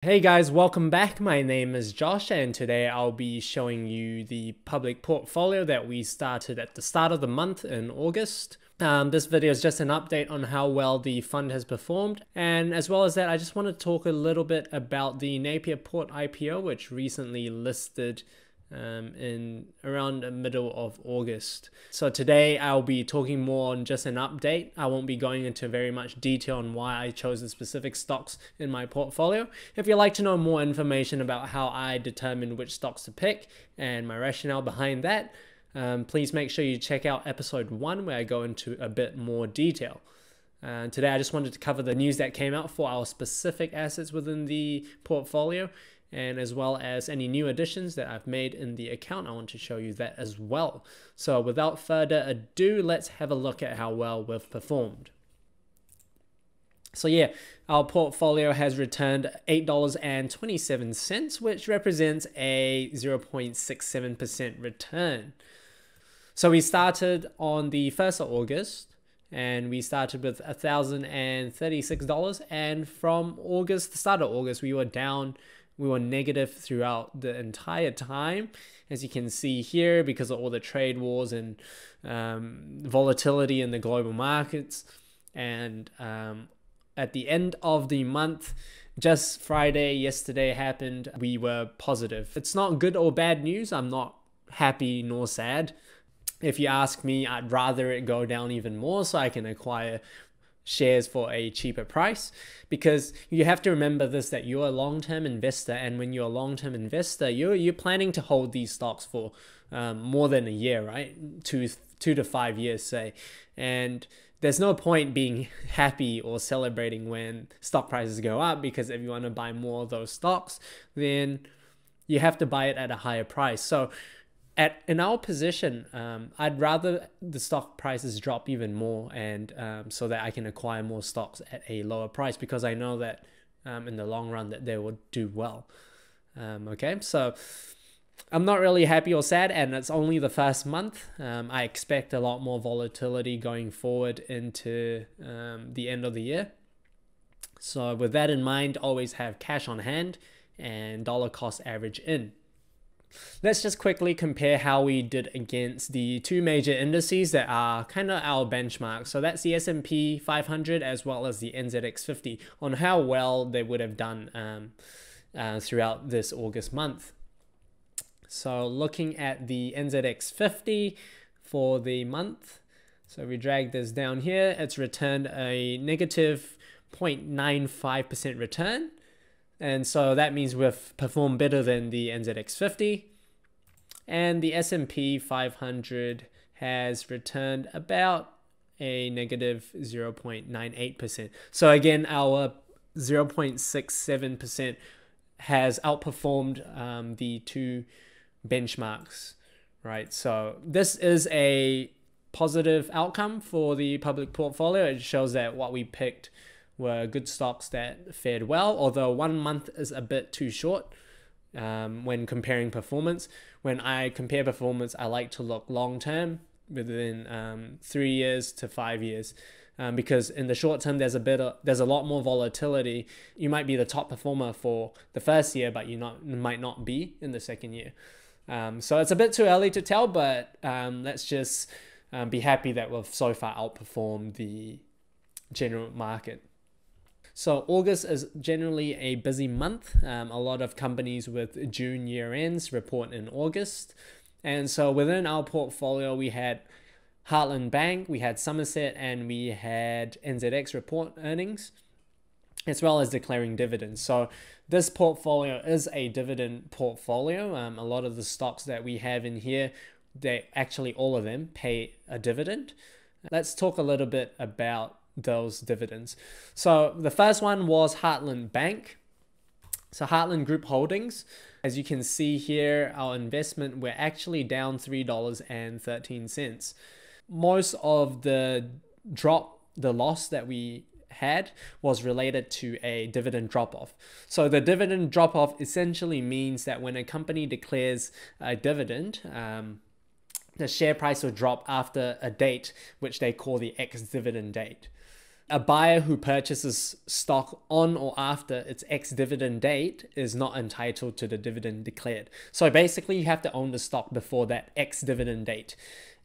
Hey guys, welcome back. My name is Josh and today I'll be showing you the public portfolio that we started at the start of the month in August. This video is just an update on how well the fund has performed, and as well as that I just want to talk a little bit about the Napier Port IPO, which recently listed in around the middle of August. So today I'll be talking more on just an update. I won't be going into very much detail on why I chose the specific stocks in my portfolio. If you'd like to know more information about how I determine which stocks to pick and my rationale behind that, please make sure you check out episode 1 where I go into a bit more detail. Today I just wanted to cover the news that came out for our specific assets within the portfolio, and as well as any new additions that I've made in the account. I want to show you that as well. So without further ado, let's have a look at how well we've performed. So yeah, our portfolio has returned $8.27, which represents a 0.67% return. So we started on the 1st of August, and we started with $1,036, and from August, the start of August, we were negative throughout the entire time, as you can see here, because of all the trade wars and volatility in the global markets. And at the end of the month, just Friday, yesterday happened, we were positive. It's not good or bad news. I'm not happy nor sad. If you ask me, I'd rather it go down even more so I can acquire shares for a cheaper price, because you have to remember this, that you're a long-term investor, and when you're a long-term investor, you're planning to hold these stocks for more than a year, right? Two to 5 years, say. And there's no point being happy or celebrating when stock prices go up, because if you want to buy more of those stocks, then you have to buy it at a higher price. So in our position, I'd rather the stock prices drop even more, and so that I can acquire more stocks at a lower price, because I know that in the long run that they will do well. Okay, so I'm not really happy or sad, and it's only the first month. I expect a lot more volatility going forward into the end of the year. So with that in mind, always have cash on hand and dollar cost average in. Let's just quickly compare how we did against the two major indices that are kind of our benchmark. So that's the S&P 500 as well as the NZX 50, on how well they would have done throughout this August month. So looking at the NZX 50 for the month, so we drag this down here, it's returned a negative 0.95% return. And so that means we've performed better than the NZX 50. And the S&P 500 has returned about a negative 0.98%. So again, our 0.67% has outperformed the two benchmarks, right? So this is a positive outcome for the public portfolio. It shows that what we picked were good stocks that fared well, although 1 month is a bit too short when comparing performance. When I compare performance, I like to look long term, within 3 years to 5 years, because in the short term there's a lot more volatility. You might be the top performer for the first year, but you might not be in the second year. So it's a bit too early to tell, but let's just be happy that we've so far outperformed the general market. So August is generally a busy month. A lot of companies with June year ends report in August. And so within our portfolio, we had Heartland Bank, we had Somerset, and we had NZX report earnings, as well as declaring dividends. So this portfolio is a dividend portfolio. A lot of the stocks that we have in here, all of them pay a dividend. Let's talk a little bit about those dividends. So the first one was Heartland Bank. So Heartland Group Holdings, as you can see here, our investment, we're actually down $3.13. Most of the loss that we had was related to a dividend drop-off. So the dividend drop-off essentially means that when a company declares a dividend, the share price will drop after a date which they call the ex-dividend date. a buyer who purchases stock on or after its ex-dividend date is not entitled to the dividend declared. So basically you have to own the stock before that ex-dividend date.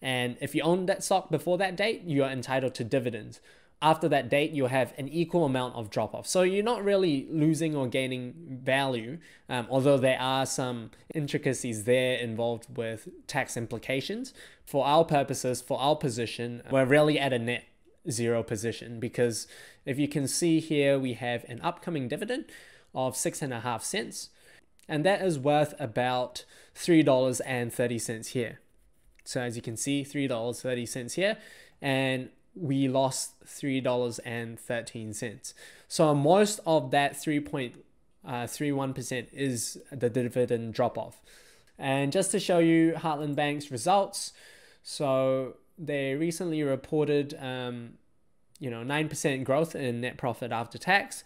And if you own that stock before that date, you are entitled to dividends. After that date, you'll have an equal amount of drop-off. So you're not really losing or gaining value, although there are some intricacies there involved with tax implications. For our purposes, for our position, we're really at a net zero position, because if you can see here, we have an upcoming dividend of 6.5 cents, and that is worth about $3.30 here. So as you can see, $3.30 here, and we lost $3.13. So most of that 3.31% is the dividend drop off. And just to show you Heartland Bank's results, so they recently reported 9% growth in net profit after tax.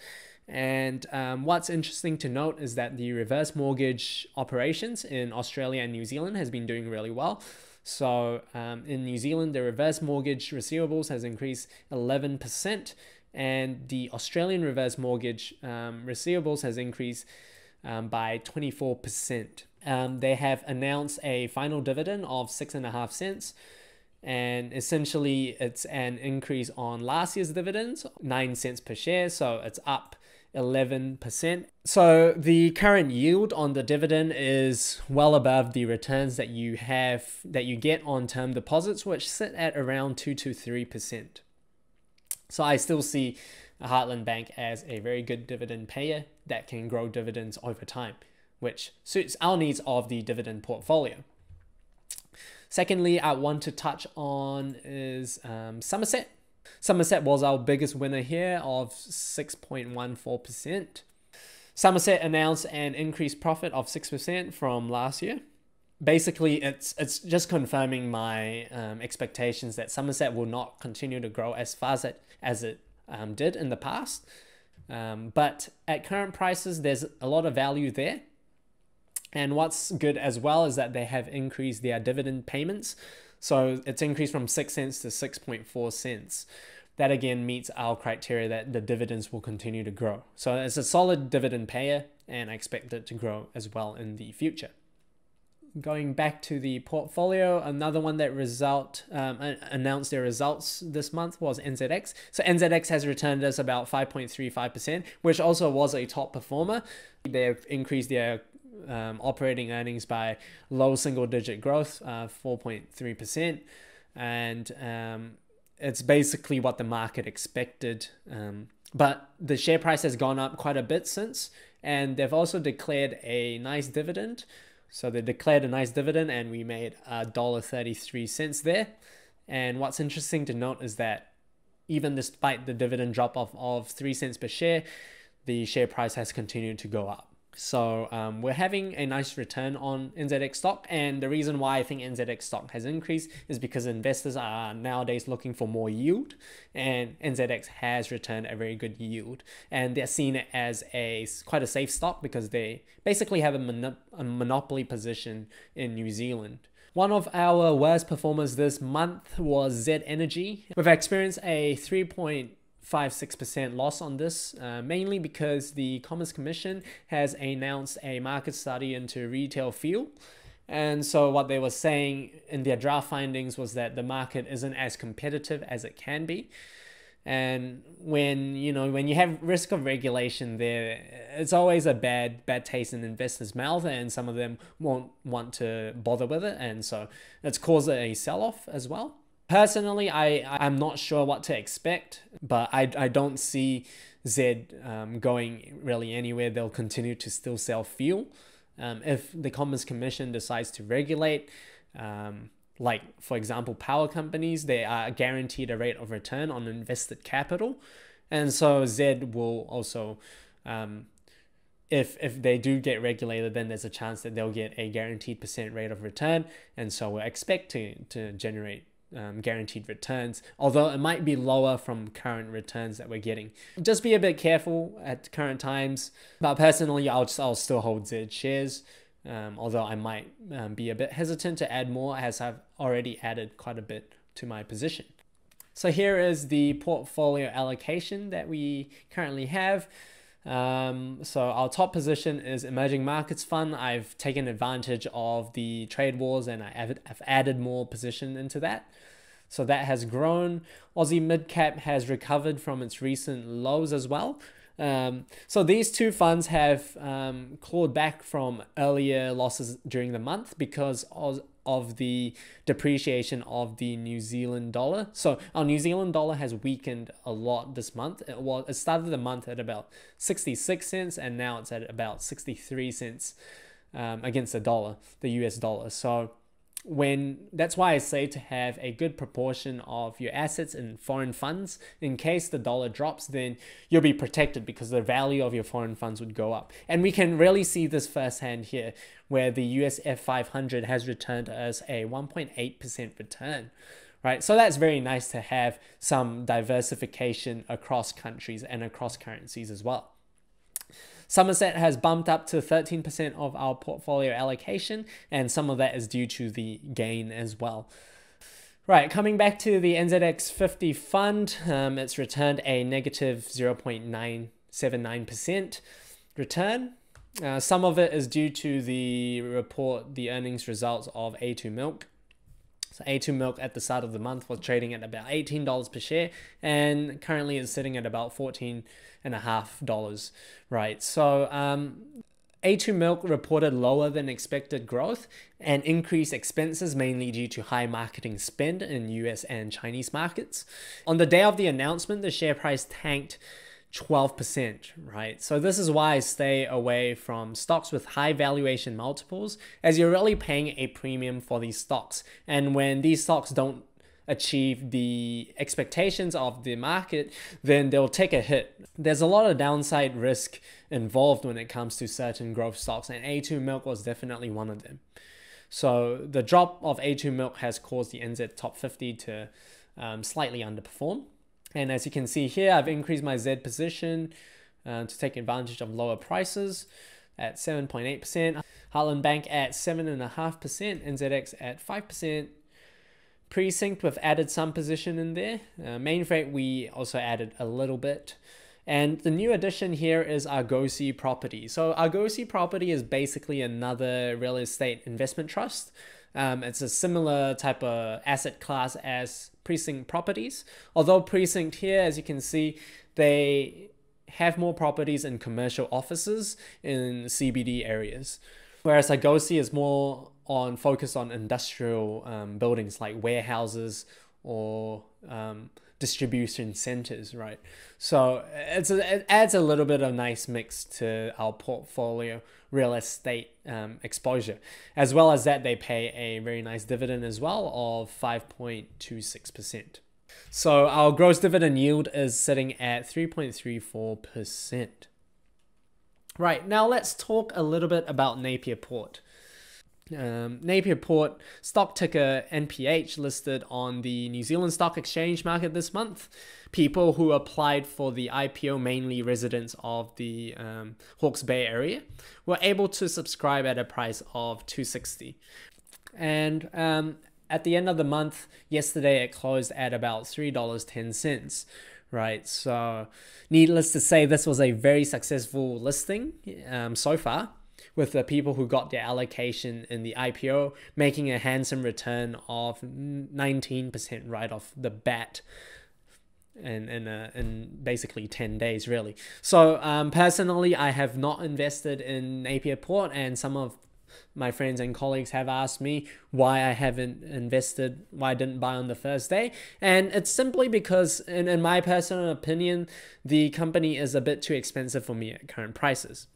And what's interesting to note is that the reverse mortgage operations in Australia and New Zealand has been doing really well. So in New Zealand, the reverse mortgage receivables has increased 11%, and the Australian reverse mortgage receivables has increased by 24%. They have announced a final dividend of 6.5 cents, and essentially it's an increase on last year's dividends, 9 cents per share, so it's up 11%. So the current yield on the dividend is well above the returns that you get on term deposits, which sit at around 2 to 3%. So I still see Heartland Bank as a very good dividend payer that can grow dividends over time, which suits our needs of the dividend portfolio. Secondly, I want to touch on is Somerset. Somerset was our biggest winner here of 6.14%. Somerset announced an increased profit of 6% from last year. Basically, it's just confirming my expectations that Somerset will not continue to grow as fast as it did in the past. But at current prices, there's a lot of value there. And what's good as well is that they have increased their dividend payments. So it's increased from 6 cents to 6.4 cents. That again meets our criteria that the dividends will continue to grow. So it's a solid dividend payer, and I expect it to grow as well in the future. Going back to the portfolio, another one that announced their results this month was NZX. So NZX has returned us about 5.35%, which also was a top performer. They've increased their operating earnings by low single-digit growth, 4.3%, and it's basically what the market expected. But the share price has gone up quite a bit since, and they've also declared a nice dividend. So they declared a nice dividend, and we made $1.33 there. And what's interesting to note is that even despite the dividend drop off of 3 cents per share, the share price has continued to go up. So we're having a nice return on NZX stock, and the reason why I think NZX stock has increased is because investors are nowadays looking for more yield, and NZX has returned a very good yield, and they're seen it as quite a safe stock because they basically have a monopoly position in New Zealand. One of our worst performers this month was Z Energy. We've experienced a 3.56% loss on this, mainly because the Commerce Commission has announced a market study into retail fuel. And so what they were saying in their draft findings was that the market isn't as competitive as it can be. And when you have risk of regulation there, it's always a bad taste in investors' mouth, and some of them won't want to bother with it. And so it's caused a sell-off as well. Personally, I'm not sure what to expect, but I don't see Z going really anywhere. They'll continue to still sell fuel. If the Commerce Commission decides to regulate, like for example, power companies, they are guaranteed a rate of return on invested capital. And so Z will also, if they do get regulated, then there's a chance that they'll get a guaranteed % rate of return. And so we're expecting to generate guaranteed returns, although it might be lower from current returns that we're getting. Just be a bit careful at current times, but personally I'll still hold Z shares, although I might be a bit hesitant to add more, as I've already added quite a bit to my position. So here is the portfolio allocation that we currently have. So our top position is emerging markets fund. I've taken advantage of the trade wars and I've added more position into that. So that has grown. Aussie mid-cap has recovered from its recent lows as well. So these two funds have clawed back from earlier losses during the month because of the depreciation of the New Zealand dollar. So our New Zealand dollar has weakened a lot this month. It started the month at about 66 cents and now it's at about 63 cents against the dollar, the US dollar. So that's why I say to have a good proportion of your assets in foreign funds. In case the dollar drops, then you'll be protected because the value of your foreign funds would go up. And we can really see this firsthand here, where the USF 500 has returned us a 1.8% return. Right, so that's very nice to have some diversification across countries and across currencies as well. Somerset has bumped up to 13% of our portfolio allocation, and some of that is due to the gain as well. Right, coming back to the NZX 50 fund, it's returned a negative 0.979% return. Some of it is due to the earnings results of A2 Milk. So A2 Milk at the start of the month was trading at about $18 per share and currently is sitting at about $14.50, right? So A2 Milk reported lower than expected growth and increased expenses, mainly due to high marketing spend in US and Chinese markets. On the day of the announcement, the share price tanked 12%, right? So this is why I stay away from stocks with high valuation multiples, as you're really paying a premium for these stocks. And when these stocks don't achieve the expectations of the market, then they'll take a hit. There's a lot of downside risk involved when it comes to certain growth stocks, and A2 Milk was definitely one of them. So the drop of A2 Milk has caused the NZ Top 50 to slightly underperform. And as you can see here, I've increased my Z position to take advantage of lower prices at 7.8%. Heartland Bank at 7.5%. NZX at 5%. Precinct, we've added some position in there. Mainfreight, we also added a little bit. And the new addition here is Argosy Property. So Argosy Property is basically another real estate investment trust. It's a similar type of asset class as Precinct Properties. Although Precinct here, as you can see, they have more properties in commercial offices in CBD areas. Whereas Argosy is more focused on industrial buildings like warehouses or distribution centers, right? So it adds a little bit of nice mix to our portfolio real estate exposure. As well as that, they pay a very nice dividend as well of 5.26%. So our gross dividend yield is sitting at 3.34%. Right, now let's talk a little bit about Napier Port. Napier Port, stock ticker NPH, listed on the New Zealand Stock Exchange market this month. People who applied for the IPO, mainly residents of the Hawke's Bay area, were able to subscribe at a price of $2.60. And at the end of the month, yesterday, it closed at about $3.10. Right, so needless to say, this was a very successful listing so far, with the people who got their allocation in the IPO making a handsome return of 19% right off the bat in basically 10 days, really. So personally, I have not invested in Napier Port, and some of my friends and colleagues have asked me why I haven't invested, why I didn't buy on the first day. And it's simply because, in my personal opinion, the company is a bit too expensive for me at current prices.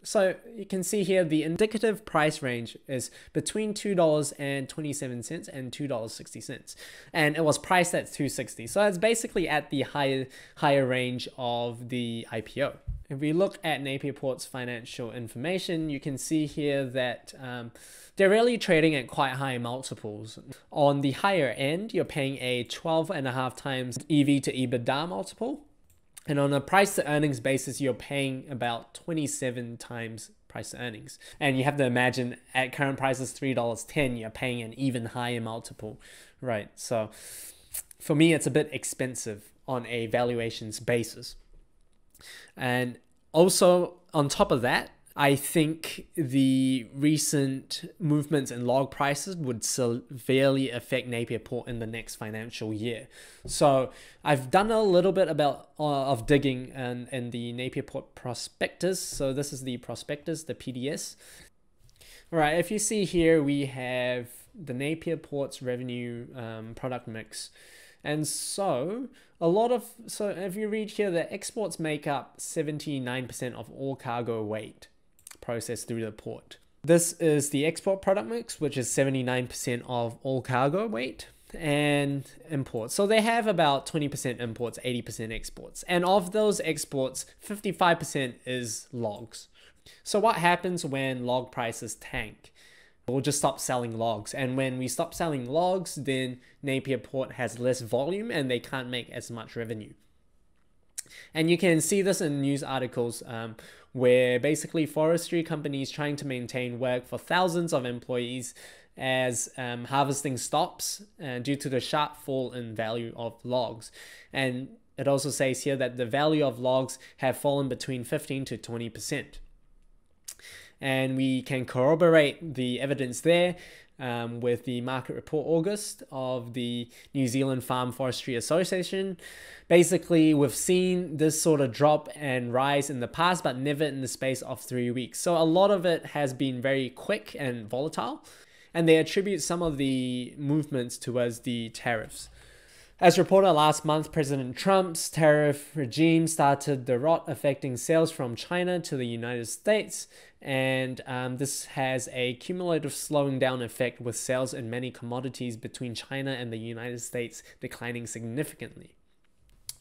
So you can see here the indicative price range is between $2.27 and $2.60, and it was priced at $2.60. So it's basically at the higher range of the IPO. If we look at Napier Port's financial information, you can see here that they're really trading at quite high multiples. On the higher end, you're paying a 12.5 times EV to EBITDA multiple. And on a price to earnings basis, you're paying about 27 times price to earnings. And you have to imagine at current prices, $3.10, you're paying an even higher multiple, right? So for me, it's a bit expensive on a valuations basis. And also on top of that, I think the recent movements in log prices would severely affect Napier Port in the next financial year. So I've done a little bit of digging in the Napier Port prospectus. So this is the prospectus, the PDS. All right, if you see here, we have the Napier Port's revenue product mix. And so if you read here, the exports make up 79% of all cargo weight processed through the port. This is the export product mix, which is 79% of all cargo weight, and imports. So they have about 20% imports, 80% exports. And of those exports, 55% is logs. So what happens when log prices tank? We'll just stop selling logs. And when we stop selling logs, then Napier Port has less volume and they can't make as much revenue. And you can see this in news articles where basically forestry companies trying to maintain work for thousands of employees as harvesting stops due to the sharp fall in value of logs. And it also says here that the value of logs have fallen between 15 to 20%. And we can corroborate the evidence there with the market report August of the New Zealand Farm Forestry Association. Basically, we've seen this sort of drop and rise in the past, but never in the space of 3 weeks. So a lot of it has been very quick and volatile, and they attribute some of the movements towards the tariffs. As reported last month, President Trump's tariff regime started the rot affecting sales from China to the United States, and this has a cumulative slowing down effect with sales in many commodities between China and the United States declining significantly.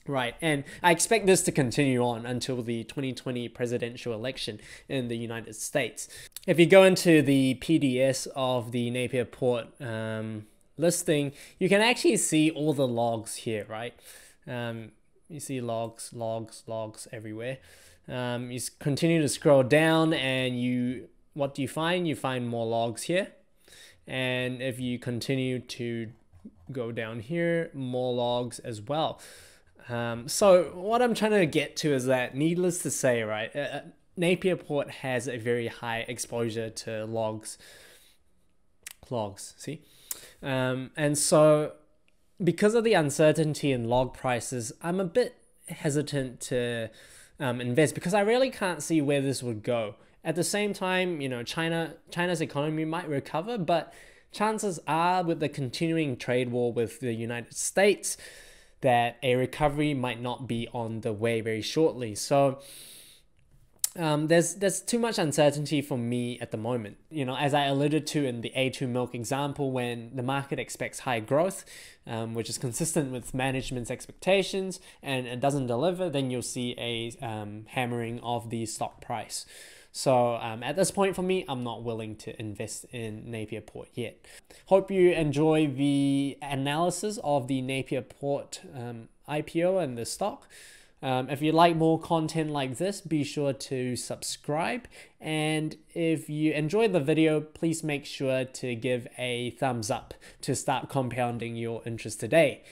Right, and I expect this to continue on until the 2020 presidential election in the United States. If you go into the PDS of the Napier Port listing, you can actually see all the logs here, right? You see logs everywhere. You continue to scroll down and what do you find? You find more logs here. And if you continue to go down here, more logs as well. So what I'm trying to get to is that, needless to say, right, Napier Port has a very high exposure to logs, see? And so because of the uncertainty in log prices, I'm a bit hesitant to invest because I really can't see where this would go. At the same time, you know, China's economy might recover, but chances are with the continuing trade war with the United States that a recovery might not be on the way very shortly. So there's too much uncertainty for me at the moment. You know, as I alluded to in the A2 milk example, when the market expects high growth, which is consistent with management's expectations, and it doesn't deliver, then you'll see a hammering of the stock price. So at this point for me, I'm not willing to invest in Napier Port yet. Hope you enjoy the analysis of the Napier Port IPO and the stock. If you like more content like this, be sure to subscribe. And if you enjoyed the video, please make sure to give a thumbs up to start compounding your interest today.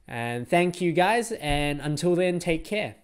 And thank you guys. And until then, take care.